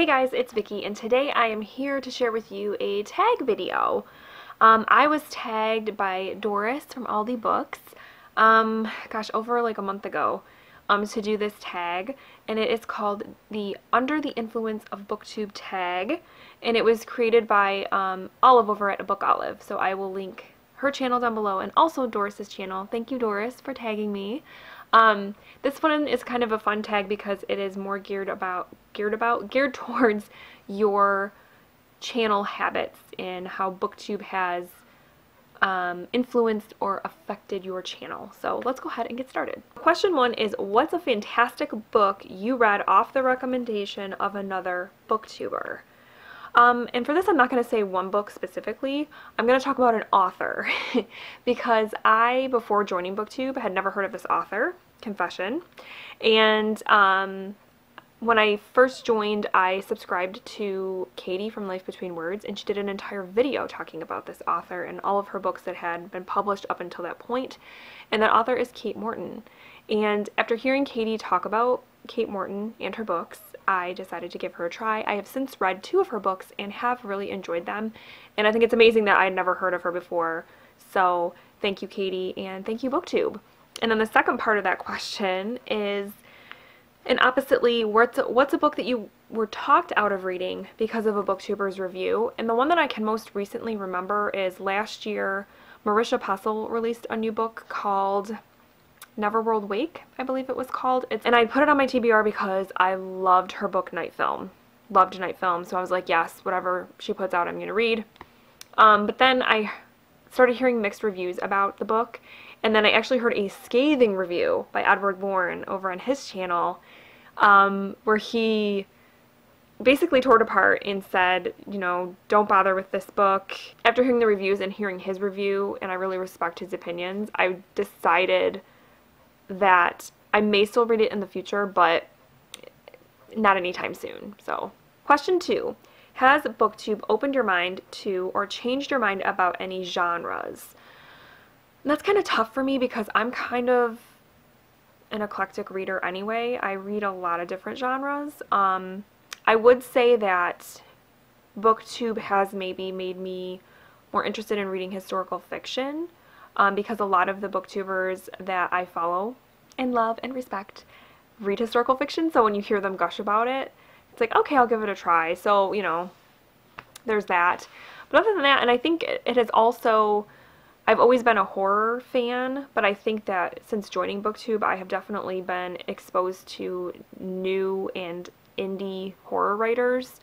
Hey guys, it's Vicky, and today I am here to share with you a tag video. I was tagged by Doris from Aldi Books, over like a month ago, to do this tag, and it is called the Under the Influence of Booktube tag, and it was created by Olive over at abookolive, so I will link her channel down below and also Doris's channel. Thank you, Doris, for tagging me. This one is kind of a fun tag because it is more geared towards your channel habits and how Booktube has influenced or affected your channel. So let's go ahead and get started. Question 1 is, what's a fantastic book you read off the recommendation of another booktuber? And for this, I'm not going to say one book specifically. I'm going to talk about an author because I, before joining Booktube, had never heard of this author, confession. And when I first joined, I subscribed to Katie from Life Between Words, and she did an entire video talking about this author and all of her books that had been published up until that point. And that author is Kate Morton. And after hearing Katie talk about Kate Morton and her books, I decided to give her a try. I have since read 2 of her books and have really enjoyed them, and I think it's amazing that I had never heard of her before. So thank you, Katie, and thank you, Booktube. And then the second part of that question is, and oppositely, what's a book that you were talked out of reading because of a booktuber's review? And the one that I can most recently remember is last year, Marisha Pessl released a new book called Neverworld Wake, I believe it was called. And I put it on my TBR because I loved her book Night Film. Loved Night Film, so I was like, yes, whatever she puts out, I'm going to read. But then I started hearing mixed reviews about the book, and then I actually heard a scathing review by Edward Bourne over on his channel, where he basically tore it apart and said, you know, don't bother with this book. After hearing the reviews and hearing his review, and I really respect his opinions, I decided that I may still read it in the future, but not anytime soon. So, question 2. Has Booktube opened your mind to or changed your mind about any genres? And that's kind of tough for me because I'm kind of an eclectic reader anyway. I read a lot of different genres. I would say that Booktube has maybe made me more interested in reading historical fiction, because a lot of the booktubers that I follow and love and respect read historical fiction, so when you hear them gush about it, it's like, okay, I'll give it a try. So, you know, there's that. But other than that, and I think it has also, I've always been a horror fan, but I think that since joining Booktube, I have definitely been exposed to new and indie horror writers,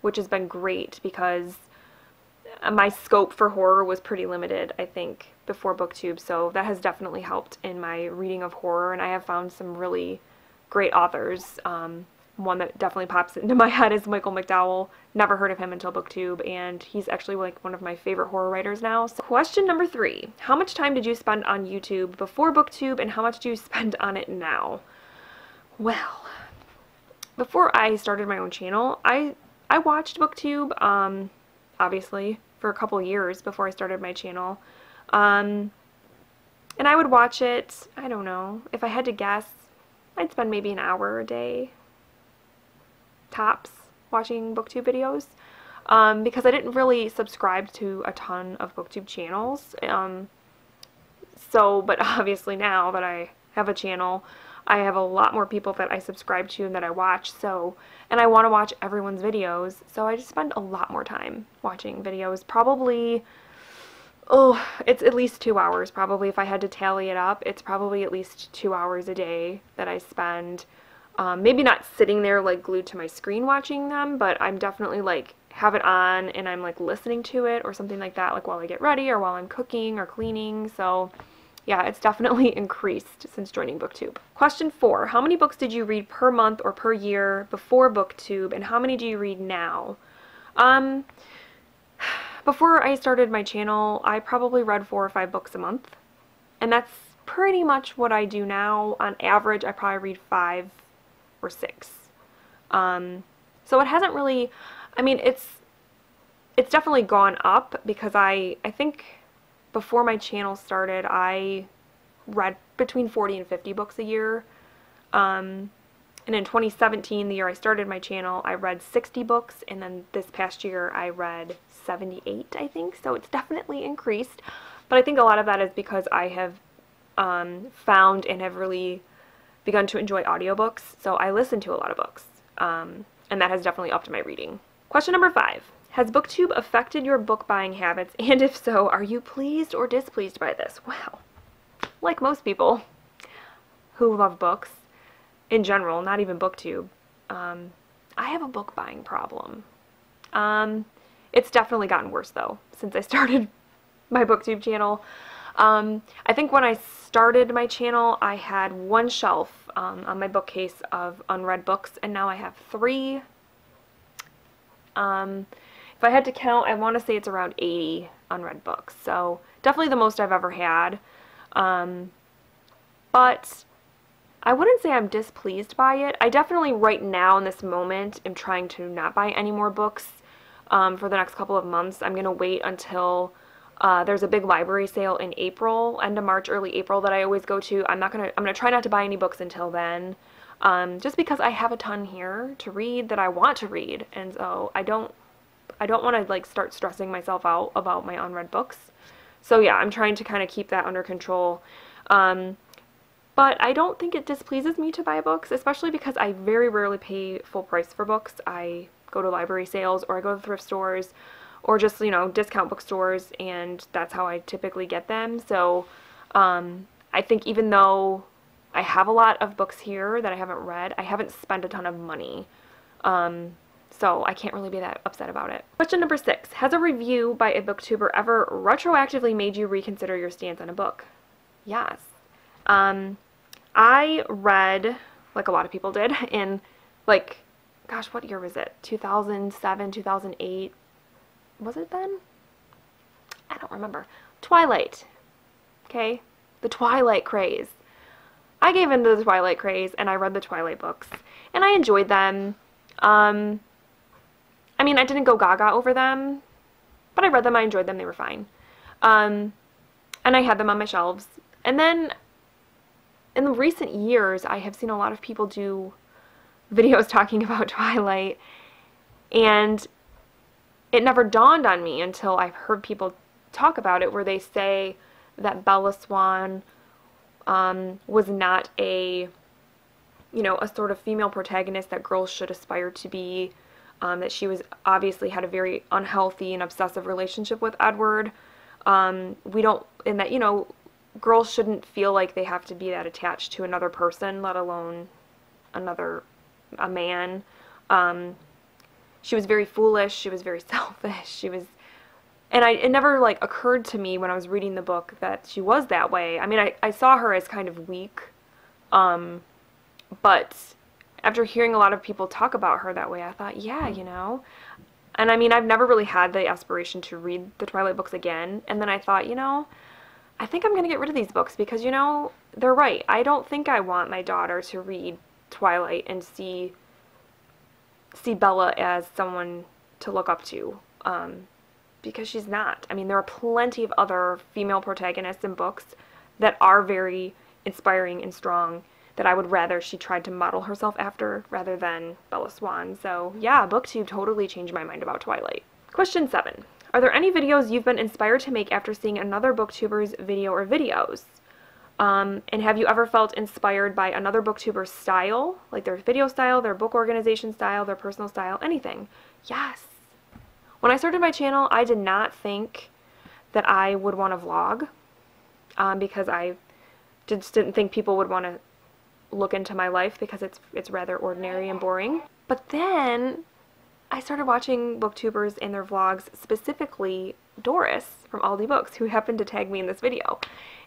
which has been great because my scope for horror was pretty limited, I think, before Booktube, so that has definitely helped in my reading of horror, and I have found some really great authors. One that definitely pops into my head is Michael McDowell. Never heard of him until Booktube, and he's actually like one of my favorite horror writers now. So question number 3. How much time did you spend on YouTube before Booktube, and how much do you spend on it now? Well, before I started my own channel, I watched Booktube, obviously, for a couple years before I started my channel. And I would watch it, I don't know, if I had to guess, I'd spend maybe an hour a day, tops, watching Booktube videos, because I didn't really subscribe to a ton of Booktube channels. But obviously now that I have a channel, I have a lot more people that I subscribe to and that I watch, and I want to watch everyone's videos, so I just spend a lot more time watching videos. Probably, it's at least 2 hours, probably. If I had to tally it up, it's probably at least 2 hours a day that I spend, maybe not sitting there like glued to my screen watching them, but I'm definitely like have it on and I'm like listening to it or something like that, like while I get ready or while I'm cooking or cleaning. So yeah, it's definitely increased since joining Booktube. Question 4. How many books did you read per month or per year before Booktube, and how many do you read now? Before I started my channel, I probably read 4 or 5 books a month, and that's pretty much what I do now. On average, I probably read 5 or 6. So it hasn't really, I mean, it's definitely gone up because I think before my channel started, I read between 40 and 50 books a year. And in 2017, the year I started my channel, I read 60 books, and then this past year I read 78, I think. So it's definitely increased. But I think a lot of that is because I have found and have really begun to enjoy audiobooks. So I listen to a lot of books, and that has definitely upped my reading. Question number 5. Has Booktube affected your book buying habits? And if so, are you pleased or displeased by this? Well, like most people who love books, in general, not even Booktube, I have a book buying problem. It's definitely gotten worse though since I started my Booktube channel. I think when I started my channel, I had one shelf on my bookcase of unread books, and now I have 3. If I had to count, I want to say it's around 80 unread books. So definitely the most I've ever had. But I wouldn't say I'm displeased by it. I definitely right now in this moment am trying to not buy any more books for the next couple of months. I'm going to wait until there's a big library sale in April, end of March, early April that I always go to. I'm going to try not to buy any books until then. Just because I have a ton here to read that I want to read, and so I don't want to like start stressing myself out about my unread books. So yeah, I'm trying to kind of keep that under control. But I don't think it displeases me to buy books, especially because I very rarely pay full price for books. I go to library sales, or I go to thrift stores, or just, you know, discount bookstores, and that's how I typically get them. So I think even though I have a lot of books here that I haven't read, I haven't spent a ton of money. So I can't really be that upset about it. Question number 6. Has a review by a booktuber ever retroactively made you reconsider your stance on a book? Yes. I read, like a lot of people did, in like, gosh, what year was it? 2007, 2008? Was it then? I don't remember. Twilight. Okay? The Twilight craze. I gave into the Twilight craze, and I read the Twilight books, and I enjoyed them. I mean, I didn't go gaga over them, but I read them, I enjoyed them, they were fine. And I had them on my shelves. And then, in the recent years, I have seen a lot of people do videos talking about Twilight, and it never dawned on me until I've heard people talk about it, where they say that Bella Swan was not a, you know, a sort of female protagonist that girls should aspire to be, that she was obviously had a very unhealthy and obsessive relationship with Edward. And that, you know, girls shouldn't feel like they have to be that attached to another person, let alone a man. She was very foolish, she was very selfish, and it never like occurred to me when I was reading the book that she was that way. I mean, I saw her as kind of weak, but after hearing a lot of people talk about her that way, I thought, yeah, you know. And I mean, I've never really had the aspiration to read the Twilight books again, and then I thought, you know, I think I'm going to get rid of these books because, you know, they're right. I don't think I want my daughter to read Twilight and see Bella as someone to look up to, because she's not. I mean, there are plenty of other female protagonists in books that are very inspiring and strong that I would rather she tried to model herself after rather than Bella Swan. So yeah, Booktube totally changed my mind about Twilight. Question 7. Are there any videos you've been inspired to make after seeing another booktuber's video or videos? And have you ever felt inspired by another booktuber's style, like their video style, their book organization style, their personal style, anything? Yes. When I started my channel, I did not think that I would want to vlog, because I just didn't think people would want to look into my life because it's rather ordinary and boring. But then I started watching booktubers and their vlogs, specifically Doris from Aldi Books, who happened to tag me in this video.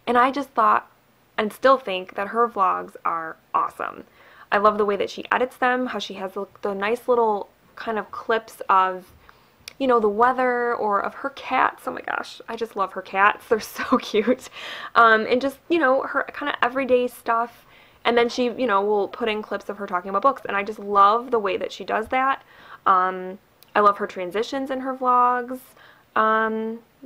And I just thought, and still think, that her vlogs are awesome. I love the way that she edits them, how she has the nice little kind of clips of, you know, the weather or of her cats. Oh my gosh, I just love her cats. They're so cute. And just, you know, her kind of everyday stuff. And then she, you know, will put in clips of her talking about books. And I just love the way that she does that. I love her transitions in her vlogs.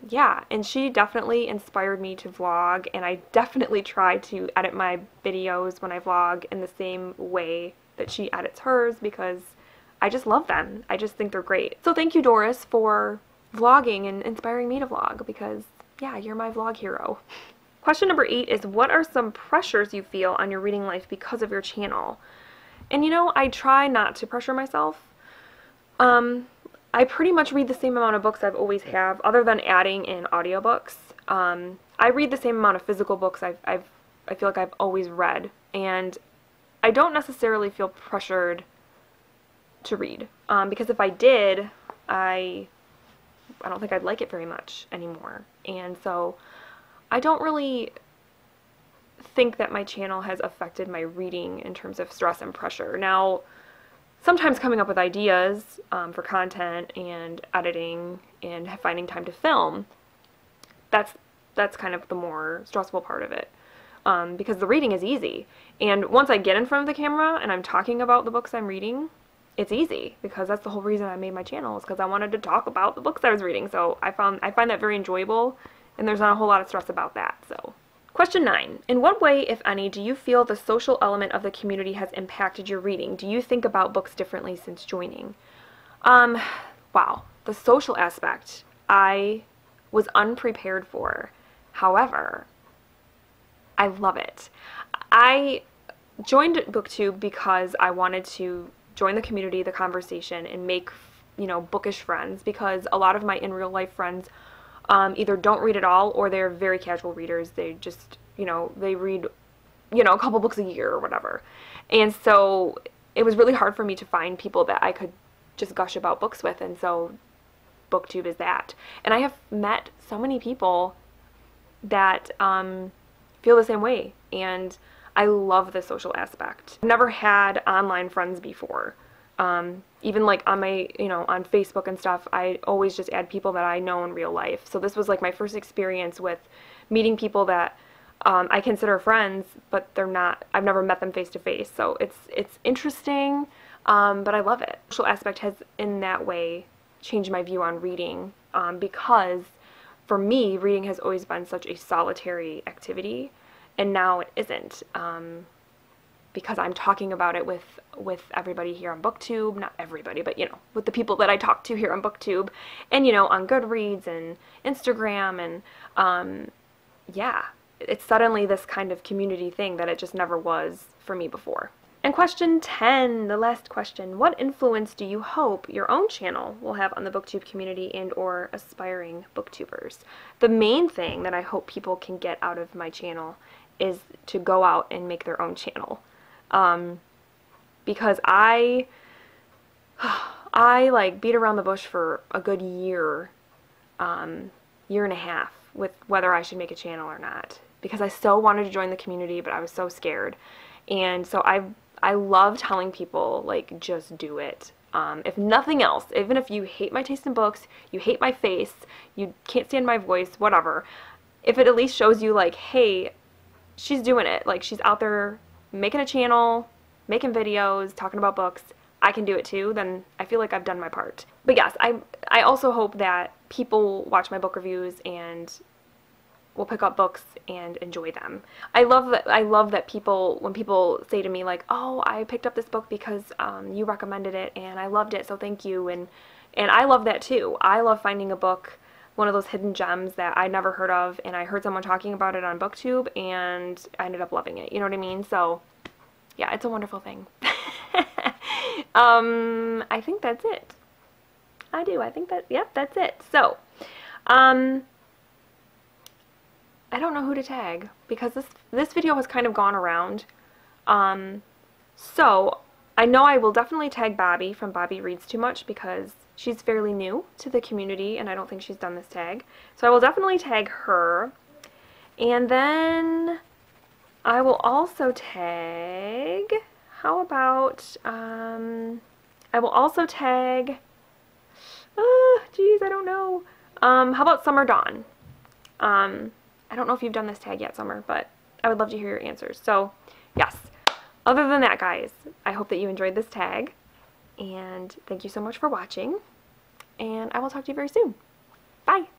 Yeah, and she definitely inspired me to vlog, and I definitely try to edit my videos when I vlog in the same way that she edits hers because I just love them. I just think they're great. So thank you, Doris, for vlogging and inspiring me to vlog because, yeah, you're my vlog hero. Question number 8 is, what are some pressures you feel on your reading life because of your channel? And you know, I try not to pressure myself. I pretty much read the same amount of books I've always have, other than adding in audiobooks. I read the same amount of physical books I feel like I've always read, and I don't necessarily feel pressured to read, because if I did, I don't think I'd like it very much anymore. And so I don't really think that my channel has affected my reading in terms of stress and pressure. Now, sometimes coming up with ideas for content and editing and finding time to film, that's kind of the more stressful part of it, because the reading is easy. And once I get in front of the camera and I'm talking about the books I'm reading, it's easy, because that's the whole reason I made my channel, is because I wanted to talk about the books I was reading. So I find that very enjoyable, and there's not a whole lot of stress about that. So, question 9. In what way, if any, do you feel the social element of the community has impacted your reading? Do you think about books differently since joining? Wow. The social aspect I was unprepared for. However, I love it. I joined Booktube because I wanted to join the community, the conversation, and make, you know, bookish friends, because a lot of my in real life friends either don't read at all, or they're very casual readers. They just, you know, they read, you know, a couple books a year or whatever. And so it was really hard for me to find people that I could just gush about books with, and so Booktube is that. And I have met so many people that feel the same way, and I love the social aspect. I've never had online friends before. Even like on my, you know, on Facebook and stuff, I always just add people that I know in real life. So this was like my first experience with meeting people that I consider friends, but they're not, I've never met them face to face. So it's interesting, but I love it. The social aspect has in that way changed my view on reading, because for me, reading has always been such a solitary activity, and now it isn't, because I'm talking about it with everybody here on Booktube. Not everybody, but, you know, with the people that I talk to here on Booktube, and, you know, on Goodreads and Instagram, and yeah, it's suddenly this kind of community thing that it just never was for me before. And question 10, the last question, what influence do you hope your own channel will have on the Booktube community and or aspiring booktubers? The main thing that I hope people can get out of my channel is to go out and make their own channel. Because I like beat around the bush for a good year and a half with whether I should make a channel or not, because I so wanted to join the community, but I was so scared. And so I love telling people, like, just do it. If nothing else, even if you hate my taste in books, you hate my face, you can't stand my voice, whatever, if it at least shows you, like, hey, she's doing it, like, she's out there making a channel, making videos, talking about books, I can do it too, then I feel like I've done my part. But yes, I also hope that people watch my book reviews and will pick up books and enjoy them. I love that people, when people say to me, like, oh, I picked up this book because you recommended it and I loved it, so thank you, and I love that too. I love finding a book, one of those hidden gems that I never heard of, and I heard someone talking about it on Booktube and I ended up loving it, you know what I mean? So yeah, it's a wonderful thing. I think that's it. I think that, yep, that's it. So, I don't know who to tag, because this video has kind of gone around. So I know I will definitely tag Bobbi from Bobbi Reads Too Much, because she's fairly new to the community and I don't think she's done this tag. So I will definitely tag her. And then I will also tag, how about, I will also tag, geez, I don't know. How about Summer Dawn? I don't know if you've done this tag yet, Summer, but I would love to hear your answers. So, yes. Other than that, guys, I hope that you enjoyed this tag, and thank you so much for watching, and I will talk to you very soon. Bye!